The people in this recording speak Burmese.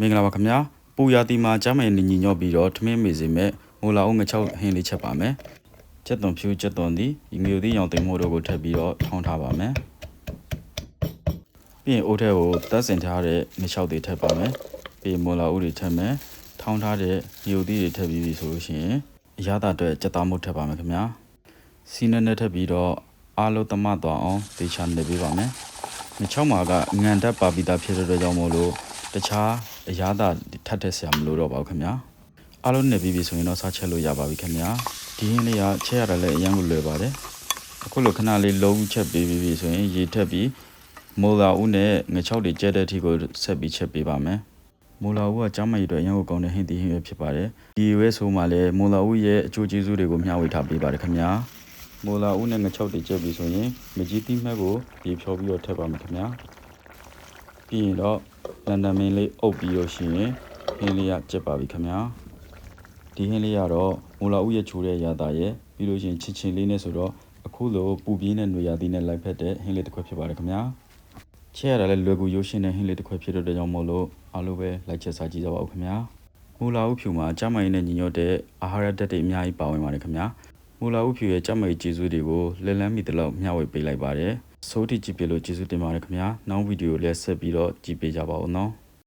မင်္ဂလာပါခင်ဗျာပူရာတီမှာကျမ်းမယ်ညီညွတ်ပြီးတော့ထမင်းမေစီမဲ့မိုလာဦးငချောက်ဟင်းလေးချက်ပါမယ်ချက်သွန်ဖြူချက်သွန်သည်ဒီမျိုးသီးရောင်သိမ်မို့တို့ကိုထပ်ပြီးတော့ထောင်းထားပါမယ်ပြီးရင်အိုးထဲကိုတတ်စင်ထားတဲ့ငချောက်တွေထပ်ပါမယ်ပြီးမိုလာဦးတွေထပ်မယ်ထောင်းထားတဲ့မျိုးသီးတွေထပ်ပြီးပြီဆိုလို့ရှိရင်အရသာအတွက်ချက်သားမှုထပ်ပါမယ်ခင်ဗျာစီးနဲ့ထပ်ပြီးတော့အားလုံးသမသွားအောင်တေချာနေပေးပါမယ်ငချောက်မှာကငံတက်ပါပြီးသားဖြစ်တဲ့အတွက်ကြောင့်မို့လို့တခြားအရာသာထပ်ထက်ဆရာမလို့တော့ပါဘူးခင်ဗျာအားလုံးနေပြီဆိုရင်တော့စားချက်လို့ရပါပြီခင်ဗျာဒီဟင်းလေးကချက်ရတယ်လည်းအရင်ကလွယ်ပါတယ်အခုလိုခဏလေးလုံးချက်ပေးပြီးဆိုရင်ရေထက်ပြီးမိုလာဦးနဲ့ငချောက်တွေကျဲတဲ့အထိကိုဆက်ပြီးချက်ပေးပါမယ်မိုလာဦးကကျမ်းမာရေးအတွက်အရင်ကကောင်းတဲ့ဟင်းသီးဟင်းရွက်ဖြစ်ပါတယ်ဒီရွက်ဆိုမှလည်းမိုလာဦးရဲ့အကျိုးကျေးဇူးတွေကိုမျှဝေထားပေးပါတယ်ခင်ဗျာမိုလာဦးနဲ့ငချောက်တွေကျက်ပြီးဆိုရင်မကြီးသီးမှတ်ကိုရေဖြောပြီးတော့ထည့်ပါမယ်ခင်ဗျာပြီးရင်တော့လန်ဒန်မင်းလေးအုပ်ပြီးလို့ရှိရင်ဟင်းလေးကကျက်ပါပြီခင်ဗျာဒီဟင်းလေးကတော့မိုလာဦးရဲ့ချိုးတဲ့ရတာရဲ့ပြီးလို့ရှိရင်ချင်းလေးနဲ့ဆိုတော့အခုလိုပူပြင်းတဲ့ຫນွေရာသီနဲ့လိုက်ဖက်တဲ့ဟင်းလေးတစ်ခွက်ဖြစ်ပါတယ်ခင်ဗျာချက်ရတာလည်းလွယ်ကူရိုးရှင်းတဲ့ဟင်းလေးတစ်ခွက်ဖြစ်တဲ့ကြောင့်မို့လို့အားလုံးပဲလိုက်ချက်စားကြည့်ကြပါဦးခင်ဗျာမိုလာဦးဖြူမှာကျမကြီးနဲ့ညီညွတ်တဲ့အာဟာရဓာတ်တွေအများကြီးပါဝင်ပါတယ်ခင်ဗျာမိုလာဦးဖြူရဲ့ကျမကြီးကျေးဇူးတွေကိုလက်လန်းမိတလောက်မျှဝေပေးလိုက်ပါတယ်စိုးတိကြည့်ပြလို့ကျေးဇူးတင်ပါတယ်ခင်ဗျာနောက်ဗီဒီယိုလည်းဆက်ပြီးတော့ကြည့်ပေးကြပါဦးနော်